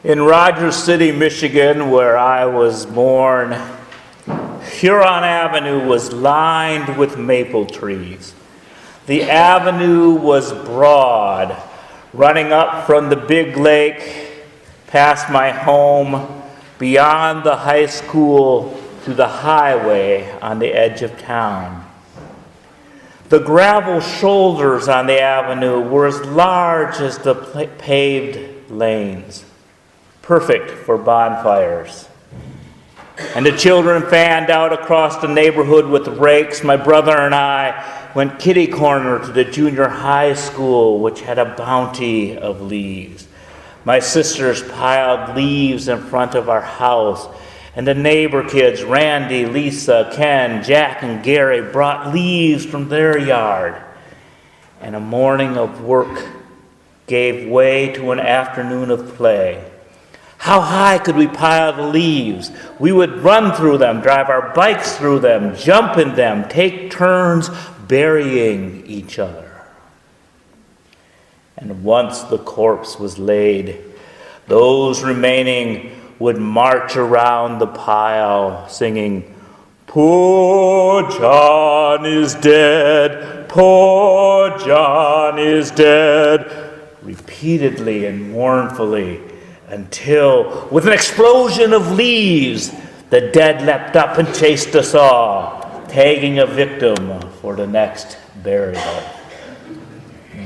In Rogers City, Michigan, where I was born, Huron Avenue was lined with maple trees. The avenue was broad, running up from the big lake, past my home, beyond the high school, to the highway on the edge of town. The gravel shoulders on the avenue were as large as the paved lanes, perfect for bonfires. And the children fanned out across the neighborhood with rakes. My brother and I went kitty corner to the junior high school, which had a bounty of leaves. My sisters piled leaves in front of our house, and the neighbor kids, Randy, Lisa, Ken, Jack, and Gary, brought leaves from their yard. And a morning of work gave way to an afternoon of play. How high could we pile the leaves? We would run through them, drive our bikes through them, jump in them, take turns burying each other. And once the corpse was laid, those remaining would march around the pile singing, "Poor John is dead, poor John is dead," repeatedly and mournfully, until, with an explosion of leaves, the dead leapt up and chased us all, tagging a victim for the next burial.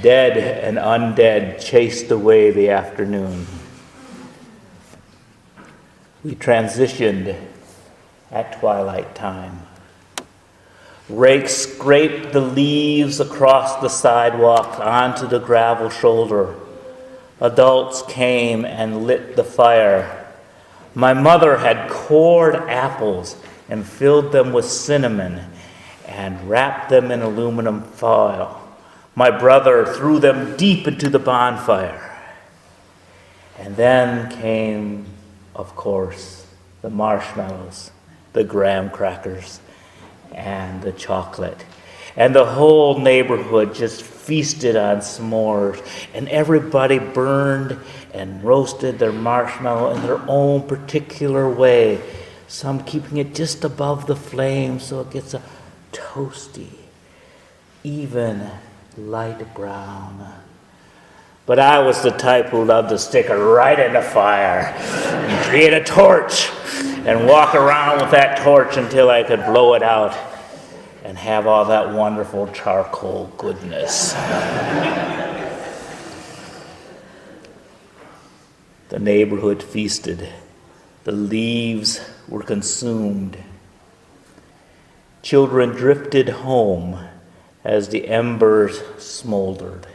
Dead and undead chased away the afternoon. We transitioned at twilight time. Rakes scraped the leaves across the sidewalk onto the gravel shoulder. Adults came and lit the fire. My mother had cored apples and filled them with cinnamon and wrapped them in aluminum foil. My brother threw them deep into the bonfire. And then came, of course, the marshmallows, the graham crackers, and the chocolate. And the whole neighborhood just feasted on s'mores. And everybody burned and roasted their marshmallow in their own particular way. Some keeping it just above the flame so it gets a toasty, even light brown. But I was the type who loved to stick it right in the fire and create a torch and walk around with that torch until I could blow it out and have all that wonderful charcoal goodness. The neighborhood feasted. The leaves were consumed. Children drifted home as the embers smoldered.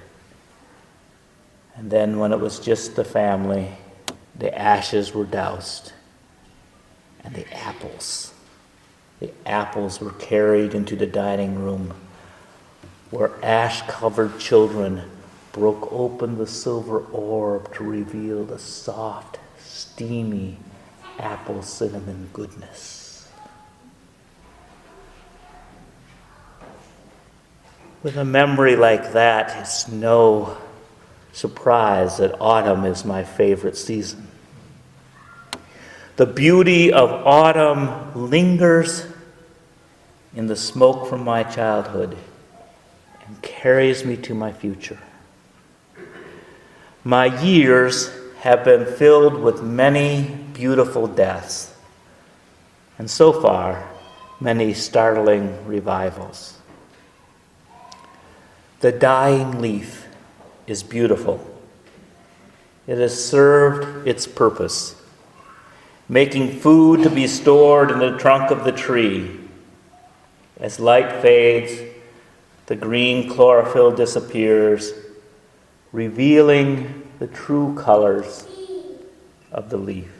And then when it was just the family, the ashes were doused. And the apples were carried into the dining room, where ash-covered children broke open the silver orb to reveal the soft, steamy apple cinnamon goodness. With a memory like that, it's no surprise that autumn is my favorite season. The beauty of autumn lingers in the smoke from my childhood and carries me to my future. My years have been filled with many beautiful deaths, and so far, many startling revivals. The dying leaf is beautiful. It has served its purpose, making food to be stored in the trunk of the tree. As light fades, the green chlorophyll disappears, revealing the true colors of the leaf.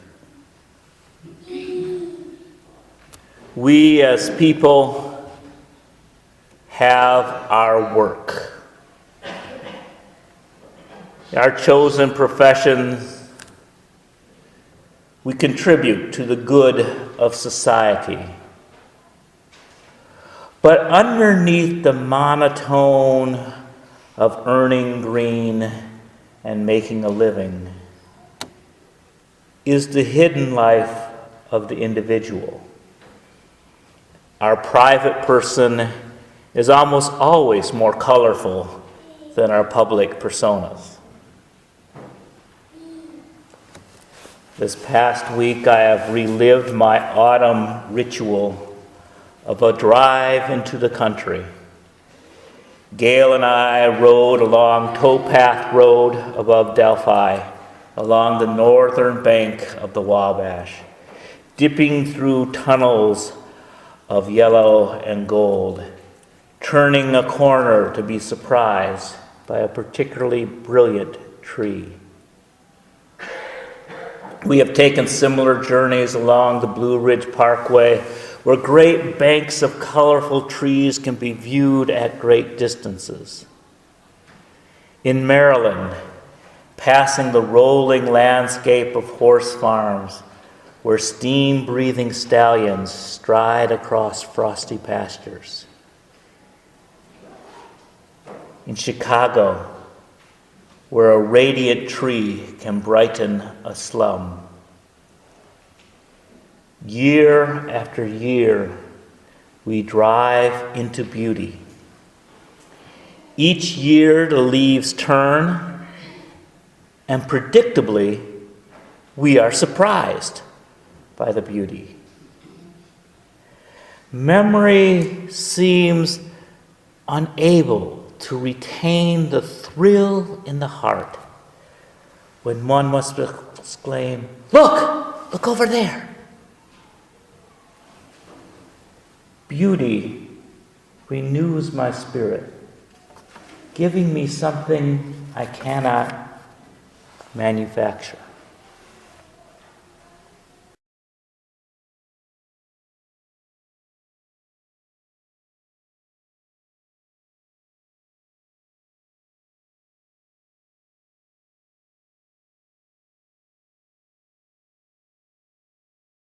We as people have our work. Our chosen professions, we contribute to the good of society. But underneath the monotone of earning green and making a living, is the hidden life of the individual. Our private person is almost always more colorful than our public personas. This past week, I have relived my autumn ritual of a drive into the country. Gail and I rode along Towpath Road above Delphi, along the northern bank of the Wabash, dipping through tunnels of yellow and gold, turning a corner to be surprised by a particularly brilliant tree. We have taken similar journeys along the Blue Ridge Parkway, where great banks of colorful trees can be viewed at great distances. In Maryland, passing the rolling landscape of horse farms, where steam-breathing stallions stride across frosty pastures. In Chicago, where a radiant tree can brighten a slum. Year after year, we drive into beauty. Each year the leaves turn, and predictably, we are surprised by the beauty. Memory seems unable to retain the thrill in the heart when one must exclaim, look over there. Beauty renews my spirit, giving me something I cannot manufacture.